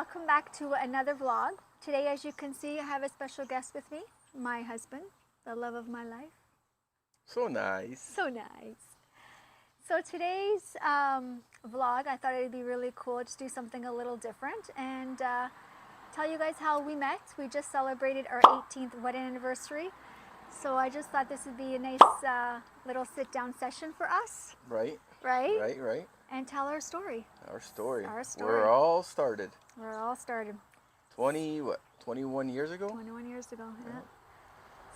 welcome back to another vlog. Today, as you can see, I have a special guest with me, my husband, the love of my life. So nice. So nice. So today's vlog, I thought it'd be really cool to do something a little different and tell you guys how we met. We just celebrated our 18th wedding anniversary. So I just thought this would be a nice little sit-down session for us. Right? Right? Right. And tell our story. Our story. Our story. We're all started. 21 years ago? 21 years ago, yeah.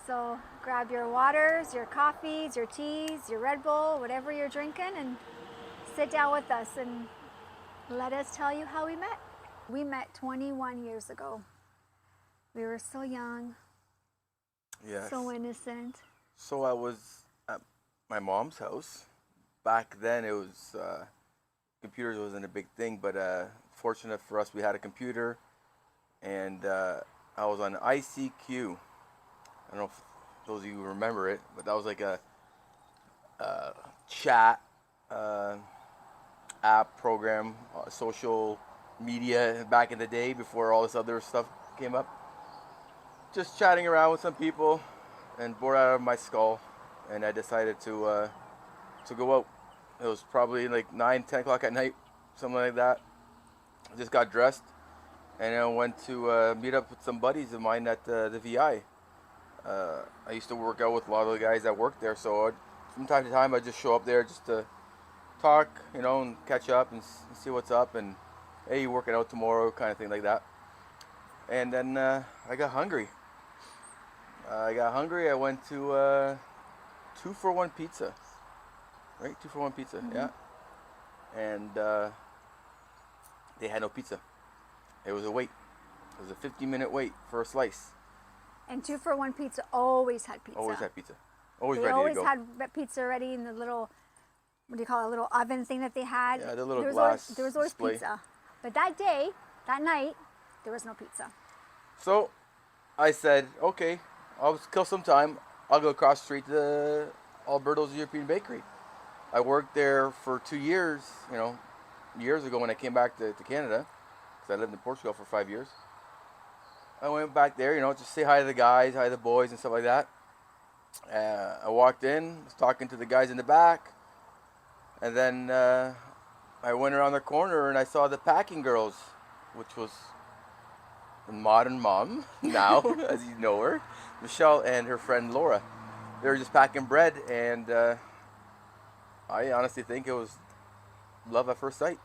So grab your waters, your coffees, your teas, your Red Bull, whatever you're drinking, and sit down with us and let us tell you how we met. We met 21 years ago. We were so young, Yes. so innocent. So I was at my mom's house. Back then it was, computers wasn't a big thing, but fortunate for us, we had a computer, and I was on ICQ. I don't know if those of you remember it, but that was like a chat app program, social media back in the day before all this other stuff came up. Just chatting around with some people and bored out of my skull, and I decided to go out. It was probably like 9, 10 o'clock at night, something like that. I just got dressed and I went to meet up with some buddies of mine at the VI. I used to work out with a lot of the guys that worked there, so from time to time I just show up there just to talk, and catch up and see what's up, and hey, you working out tomorrow, kind of thing like that. And then I got hungry. I went to 2-for-1 pizza. Right, 2-for-1 pizza, Mm-hmm. yeah. And they had no pizza. It was a wait. It was a 15-minute wait for a slice. And 2-for-1 pizza always had pizza. Always had pizza. Always They ready always to go. had pizza ready in the little, what do you call it, little oven thing that they had. Yeah, the little there was glass always, there was always display. pizza. But that day, that night, there was no pizza. So I said, okay, I'll kill some time. I'll go across the street to Alberto's European Bakery. I worked there for 2 years, years ago when I came back to Canada, because I lived in Portugal for 5 years. I went back there, just say hi to the guys, hi to the boys and stuff like that. I walked in, was talking to the guys in the back, and then I went around the corner and I saw the Packing Girls, which was the modern mom now, as you know her, Michelle and her friend Laura. They were just packing bread, and I honestly think it was love at first sight.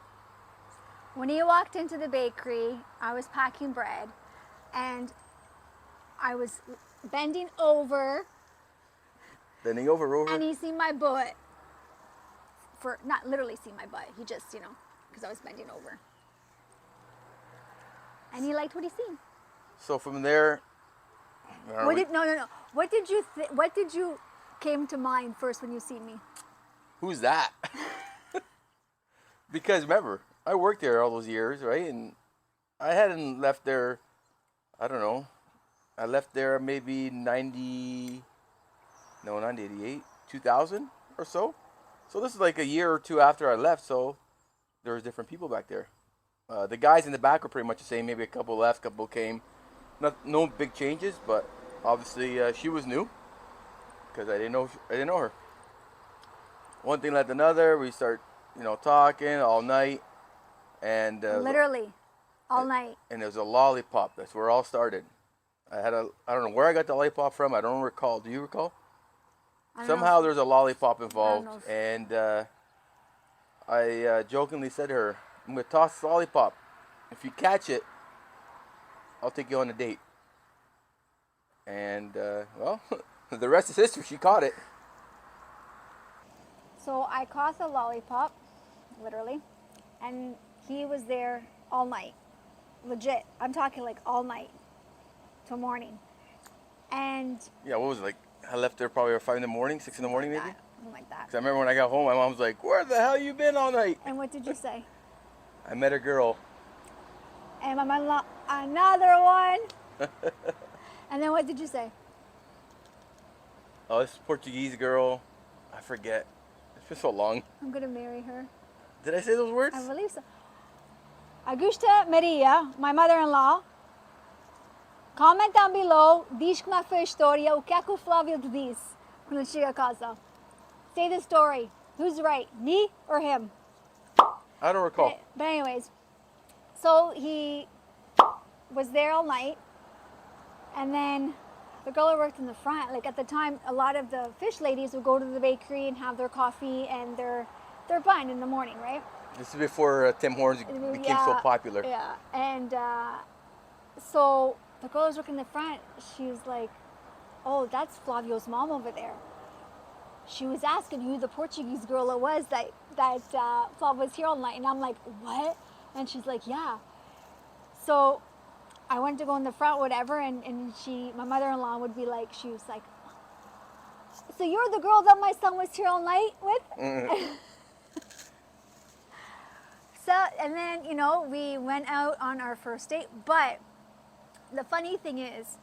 When you walked into the bakery, I was packing bread, and I was bending over, Bending over. and he seen my butt. For not literally see my butt, he just, because I was bending over. And he liked what he seen. So from there, No. What did you came to mind first when you seen me? who's that? Because remember, I worked there all those years, right? And I hadn't left there, I don't know. I left there maybe 88, 2000 or so. So this is like a year or two after I left, so there was different people back there. The guys in the back were pretty much the same. Maybe a couple left, couple came. No big changes, but obviously she was new because I didn't know her. One thing led to another. We start, talking all night, and Literally, all night. And there was a lollipop. That's where it all started. I don't know where I got the lollipop from. I don't recall. Do you recall? Somehow there's a lollipop involved, and I jokingly said to her, "I'm gonna toss the lollipop. If you catch it, I'll take you on a date." And well, the rest is history. She caught it. So I caught the lollipop, literally, and he was there all night. Legit. I'm talking like all night till morning. And Yeah, what was it, like? I left there probably at 5 in the morning, 6 in the morning, maybe. Something like that. Because I remember when I got home, my mom was like, "Where the hell you been all night?" And what did you say? I met a girl. And my mom, another one. And then what did you say? Oh, this Portuguese girl. I forget. It's been so long. I'm gonna marry her. Did I say those words? I believe so. Augusta Maria, my mother-in-law, comment down below, diz como é que foi a história, o que é que o Flávio te disse quando ele chega a casa. Say the story. Who's right, me or him? I don't recall. But anyways, so he was there all night, and then the girl who worked in the front, like at the time, a lot of the fish ladies would go to the bakery and have their coffee and their bun in the morning, right? This is before Tim Hortons became so popular. Yeah, and so the girl who was working in the front, she was like, "Oh, that's Flavio's mom over there." She was asking who the Portuguese girl it was that Flav was here all night, and I'm like, "What?" And she's like, "Yeah." So I went to go in the front, whatever, and my mother-in-law would be like, she was like, "So you're the girl that my son was here all night with?" Mm-hmm. So, and then, you know, we went out on our first date, but the funny thing is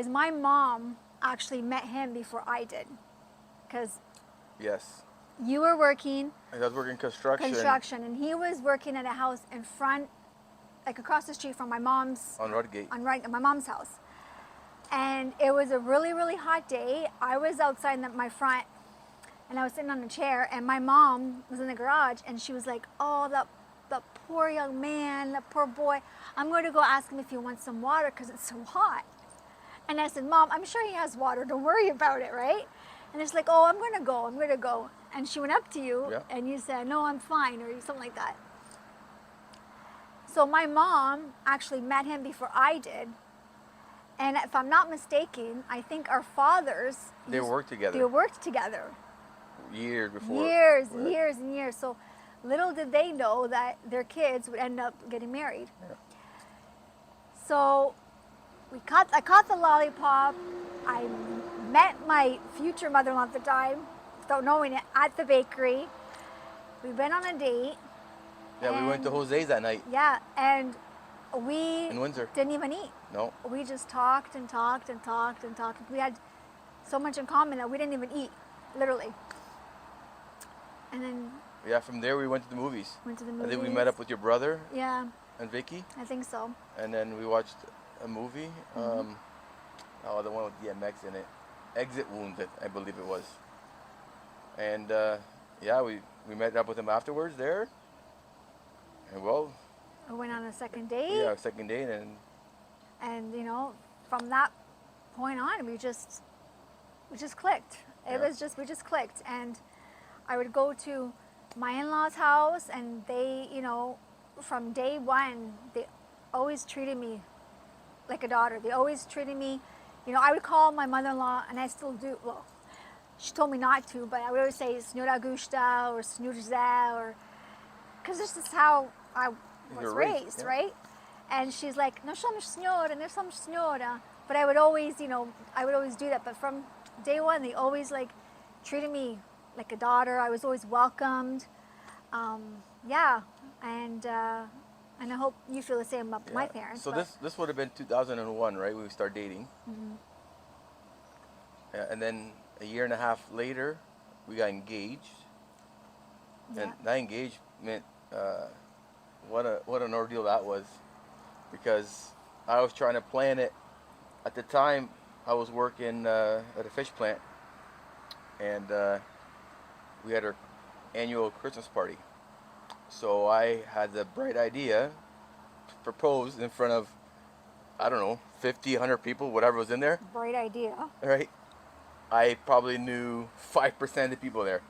my mom actually met him before I did, because Yes. you were working I was working construction. and he was working at a house in front, like across the street from my mom's, On Rudgate. my mom's house. And it was a really, really hot day. I was outside in my front, and I was sitting on a chair, and my mom was in the garage, and she was like, "Oh, that poor young man, that poor boy. I'm going to go ask him if he wants some water because it's so hot." And I said, "Mom, I'm sure he has water. Don't worry about it, right?" And it's like, "Oh, I'm going to go. And she went up to you, Yeah. and you said, "No, I'm fine," or something like that. So my mom actually met him before I did. And if I'm not mistaken, I think our fathers... They worked together. They worked together. Years before. Years Right. and years and years. So little did they know that their kids would end up getting married. Yeah. So I caught the lollipop. I met my future mother-in-law at the time, without knowing it, at the bakery. We went on a date. Yeah, we went to Jose's that night Yeah, and we in Windsor. didn't even eat. No. We just talked and talked and talked and talked. We had so much in common that we didn't even eat, literally. And then Yeah, from there we went to the movies. went to the I movies. think we met up with your brother Yeah, and Vicky, I think so. and then we watched a movie. Mm-hmm. The one with DMX in it. Exit Wounds, I believe it was. And yeah, we met up with him afterwards there. And well, We went on a second date, yeah, second date, and you know, from that point on, we just clicked. It Yeah. was just we just clicked, and I would go to my in-laws' house, and they, you know, from day one, they always treated me like a daughter. They always treated me, you know, I would call my mother-in-law, and I still do. Well, she told me not to, but I would always say Senhora Augusta or Senhor José, or because this is how I was You're raised, yeah. right? And she's like, "No somos senhora, no somos senhora." But I would always, you know, I would always do that. But from day one, they always like treated me like a daughter. I was always welcomed. Yeah, and I hope you feel the same about my Yeah. parents. So but this would have been 2001, right? When we started dating. Mm-hmm. Yeah, and then a year and a half later, we got engaged. yeah. And that engagement, what an ordeal that was, because I was trying to plan it. At the time, I was working at a fish plant, and we had our annual Christmas party. So I had the bright idea to propose in front of, I don't know, 50, 100 people, whatever was in there, Bright idea. right? I probably knew 5% of the people there,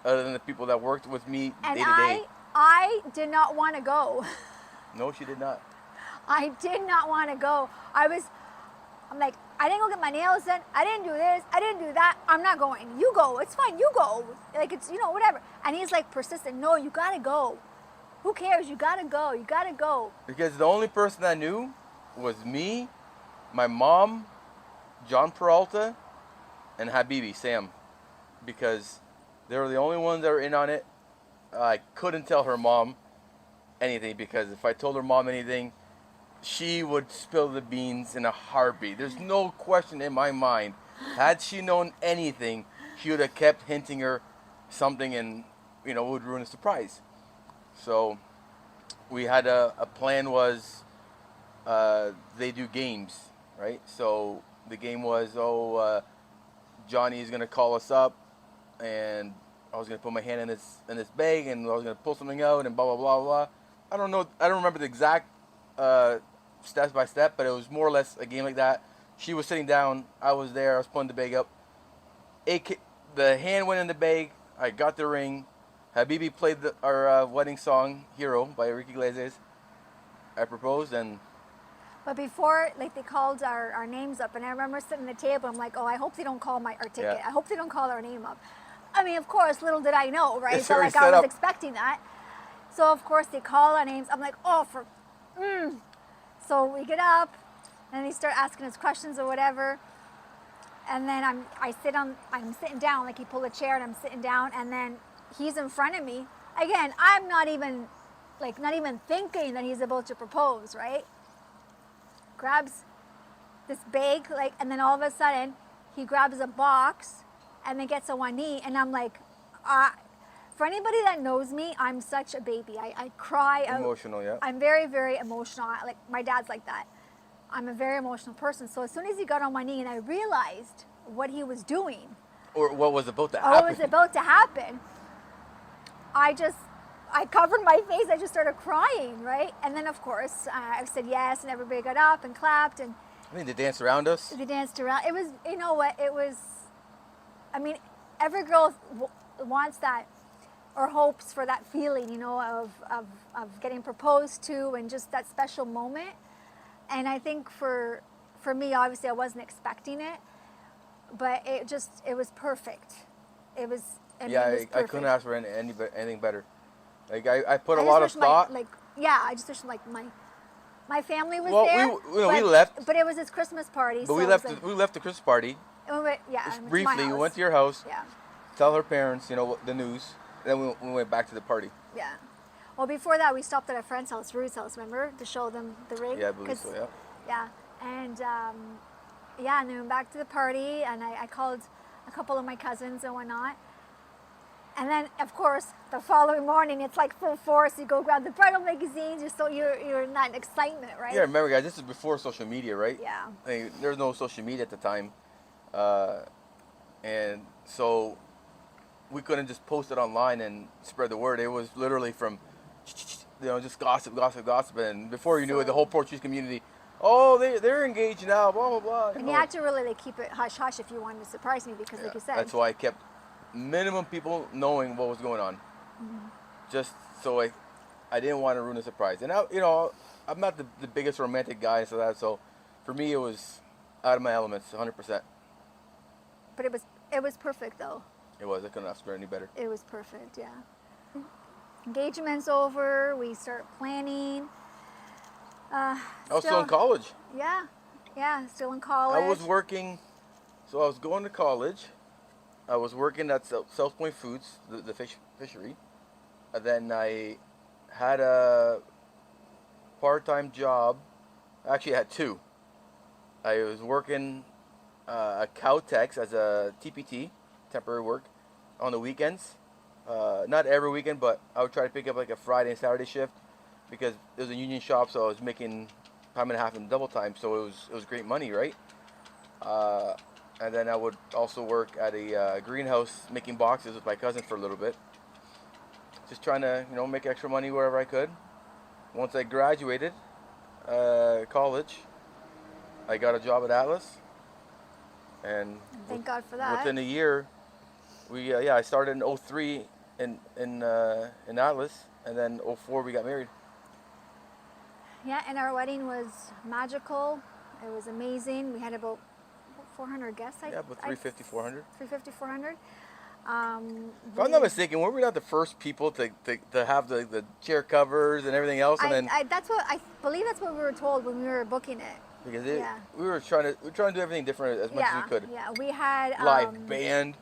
other than the people that worked with me And day to day. I did not want to go. No, she did not. I did not want to go. I'm like, I didn't go get my nails done. I didn't do this. I didn't do that. I'm not going. You go. It's fine. You go. Like, it's, you know, whatever. And he's like persistent. No, you got to go. Who cares? You got to go. You got to go. Because the only person I knew was me, my mom, John Peralta, and Habibi, Sam. Because they were the only ones that were in on it. I couldn't tell her mom anything, because if I told her mom anything, she would spill the beans in a heartbeat. There's no question in my mind. Had she known anything, she would have kept hinting her something, and, you know, would ruin the surprise. So we had a plan was they do games, right? So the game was, Johnny is gonna call us up, and I was gonna put my hand in this bag, and I was gonna pull something out, and blah blah blah blah. I don't know. I don't remember the exact step by step, but it was more or less a game like that. She was sitting down. I was there. I was pulling the bag up. The hand went in the bag. I got the ring. Habibi played our wedding song "Hero" by Enrique Iglesias. I proposed, and But before, like, they called our names up, and I remember sitting at the table. I'm like, oh, I hope they don't call our ticket. Yeah. I hope they don't call our name up. I mean, of course, little did I know, right? It's So already like, I set was up. expecting that. So of course they call our names. I'm like, oh, So we get up, and they start asking us questions or whatever. And then I'm sitting down, like he pulled a chair, and I'm sitting down, and then he's in front of me. Again, I'm not even thinking that he's about to propose, right? Grabs this bag, like, and then all of a sudden he grabs a box and then gets on one knee, and I'm like, for anybody that knows me, I'm such a baby. I cry. Emotional, yeah. I'm very, very emotional. Like, my dad's like that. I'm a very emotional person. So as soon as he got on my knee and I realized what he was doing, Or what was about to or happen. what was about to happen, I covered my face. I just started crying, right? And then, of course, I said yes, and everybody got up and clapped, and I think they danced around us. they danced around. It was, you know what? It was, I mean, every girl wants that or hopes for that feeling, you know, of getting proposed to and just that special moment. And I think for me, obviously, I wasn't expecting it, but it was perfect. It was, I mean, it was I perfect. couldn't ask for anything better. Like I put a I lot of just wish thought. I just wish my family was Well, there. we left. But it was his Christmas party. But so we it was left. like- We left the Christmas party. and we went, yeah, I went to my Briefly, we house. went to your house. Yeah, Tell her parents, the news. Then we went back to the party. yeah. Well, before that, we stopped at a friend's house, Ruth's house, remember, to show them the ring. Yeah, I believe 'Cause- so. Yeah. Yeah, and and then we went back to the party, and I called a couple of my cousins and whatnot. And then, of course, the following morning, it's like full force. You go grab the bridal magazines. You're in that excitement, right? Yeah, remember, guys, this is before social media, right? Yeah. I mean, there was no social media at the time, and so we couldn't just post it online and spread the word. It was literally from, just gossip, and before you knew it, the whole Portuguese community, oh, they're engaged now, blah blah blah. And you had to really keep it hush hush if you wanted to surprise me, because, like you said, That's why I kept minimum people knowing what was going on, just so I didn't want to ruin the surprise. And I'm not the biggest romantic guy, so for me it was out of my elements, 100%. But it was perfect, though. It was. I couldn't ask for any better. It was perfect, yeah. Engagement's over. We start planning. I was still in college. Yeah, still in college. I was working, so I was going to college. I was working at South Point Foods, the fishery. And then I had a part-time job. Actually, I had two. I was working at Cowtex as a TPT, temporary work, on the weekends. Not every weekend, but I would try to pick up like a Friday and Saturday shift, because it was a union shop, so I was making time and a half in double time, so it was great money, right? And then I would also work at a greenhouse making boxes with my cousin for a little bit, just trying to make extra money wherever I could. Once I graduated college, I got a job at Atlas, and Thank God for that. within a year, I started in 2003 in Atlas, and then 2004 we got married. Yeah, and our wedding was magical. It was amazing. We had about 400 guests. Yeah, about 350, 400. 350, 400. If I'm not mistaken, were we not the first people to have the chair covers and everything else, and then I believe that's what we were told when we were booking it. because Yeah. we were trying to do everything different as much as we could. Yeah, we had Live band.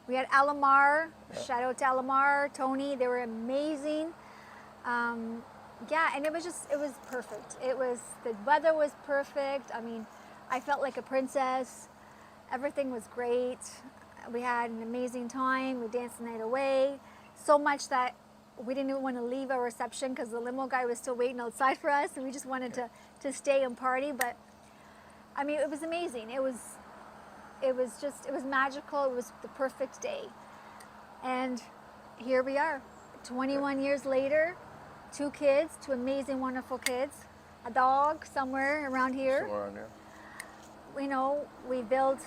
We had Alamar. Shout out to Alamar, Tony. They were amazing. And it was perfect. The weather was perfect. I mean, I felt like a princess. Everything was great. We had an amazing time. We danced the night away. So much that we didn't even want to leave our reception because the limo guy was still waiting outside for us, and we just wanted to stay and party. But I mean, it was amazing. It was magical. It was the perfect day. And here we are, 21 years later, 2 kids, 2 amazing, wonderful kids, a dog somewhere around here. Somewhere around there. You know, we built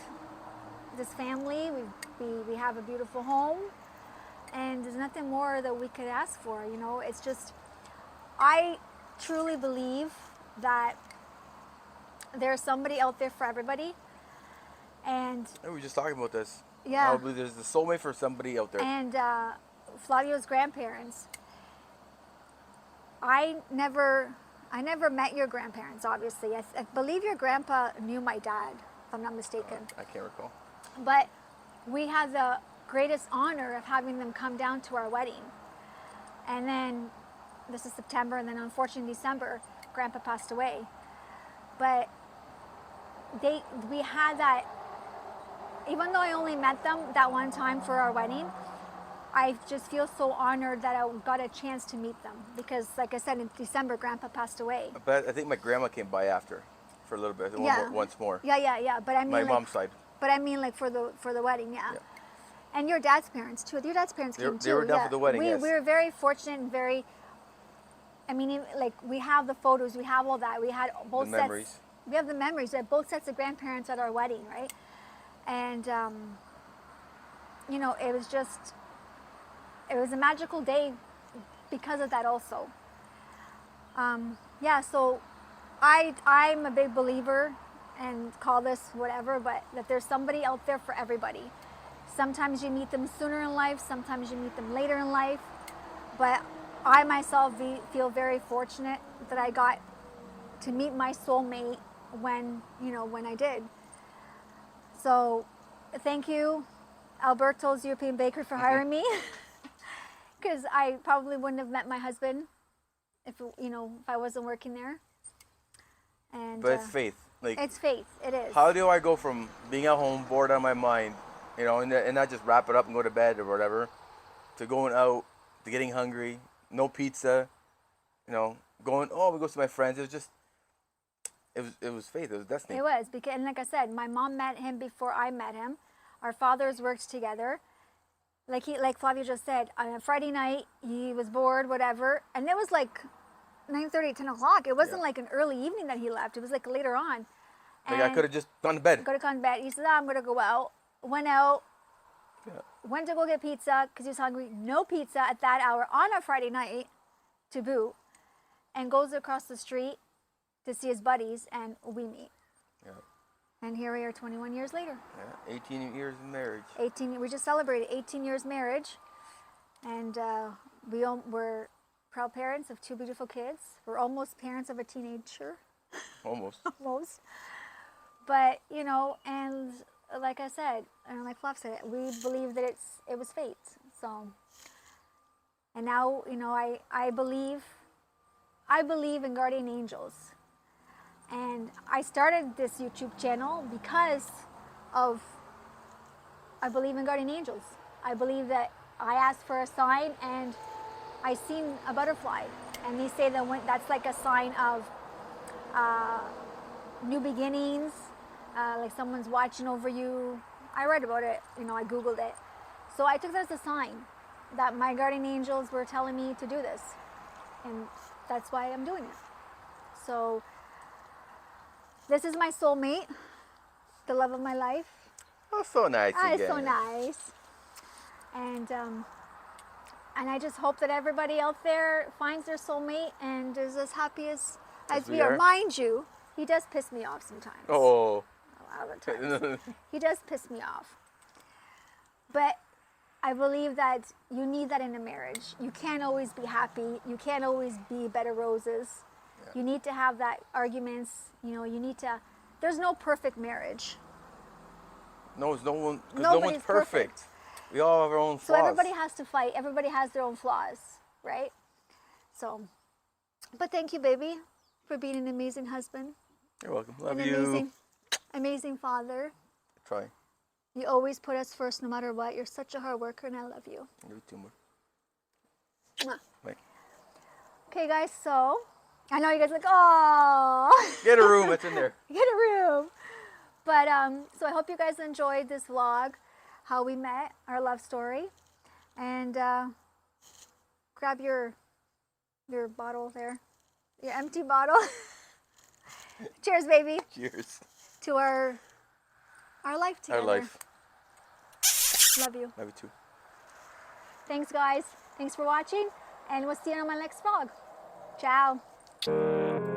this family. We have a beautiful home, and there's nothing more that we could ask for. You know, it's just, I truly believe that there's somebody out there for everybody. And We were just talking about this. yeah, I believe there's the soulmate for somebody out there. and Flavio's grandparents. I never met your grandparents, obviously. I believe your grandpa knew my dad, if I'm not mistaken. I can't recall. But we had the greatest honor of having them come down to our wedding. And then, this is September, and then unfortunately December, Grandpa passed away. But we had that, even though I only met them that one time for our wedding, I just feel so honored that I got a chance to meet them. Because, like I said, in December, Grandpa passed away. But I think my grandma came by after for a little bit, once more. Yeah. But I mean, My like, mom's side. But I mean, like for the wedding, yeah. And your dad's parents too. Your dad's parents came too. They were down for the wedding. Yes. We were very fortunate and very. I mean, like we have the photos, we have all that. We had both The sets. memories. We have the memories. We had both sets of grandparents at our wedding, right? And you know, it was a magical day because of that also. Yeah. So, I'm a big believer. And call this whatever, but that there's somebody out there for everybody. Sometimes you meet them sooner in life, sometimes you meet them later in life, but I myself feel very fortunate that I got to meet my soulmate when I did. So thank you, Alberto's European Bakery, for hiring me, because I probably wouldn't have met my husband if I wasn't working there. And But it's faith. Like, it's faith. It is. how do I go from being at home, bored out of my mind, and not just wrap it up and go to bed or whatever, to going out, to getting hungry, no pizza, we go see my friends. It was faith. It was destiny. It was, because, and like I said, my mom met him before I met him. Our fathers worked together. Like Flavio just said, on a Friday night, he was bored, whatever, and it was like 9:30, 10 o'clock. It wasn't like an early evening that he left. It was like later on. Like, I could have just gone to bed. Go to bed. He said, I'm going to go out. Went out. Yeah. Went to go get pizza because he was hungry. No pizza at that hour on a Friday night to boot. And goes across the street to see his buddies, and we meet. Yeah. And here we are 21 years later. Yeah. 18 years in marriage. We just celebrated 18 years marriage. And we're proud parents of 2 beautiful kids. We're almost parents of a teenager. Almost. Almost. But, and like I said, and like Flav said, we believe that it was fate. So, and now, I believe in guardian angels. And I started this YouTube channel because I believe in guardian angels. I believe that I asked for a sign and I seen a butterfly, and they say that that's like a sign of new beginnings, like someone's watching over you. I read about it, I Googled it. So I took that as a sign that my guardian angels were telling me to do this. And that's why I'm doing it. So this is my soulmate, the love of my life. Oh, so nice. It's so nice. And I just hope that everybody out there finds their soulmate and is as happy as we are. Mind you, he does piss me off sometimes. Oh. A lot of times. He does piss me off. But I believe that you need that in a marriage. You can't always be happy. You can't always be bed of roses. Yeah. You need to have that arguments. There's no perfect marriage. No, one's perfect. We all have our own flaws. So everybody has to fight. Everybody has their own flaws, right? So, but thank you, baby, for being an amazing husband. You're welcome. Love an you. Amazing father. Try. You always put us first no matter what. You're such a hard worker, and I love you. You too, more. Mwah. Bye. Okay, guys, so I know you guys are like, oh, Get a room. It's in there. get a room. But so I hope you guys enjoyed this vlog, how we met, our love story, and grab your bottle there, your empty bottle. Cheers, baby, Cheers. to our life together. Our life. Love you. Love you too. Thanks, guys. Thanks for watching, and we'll see you on my next vlog. Ciao.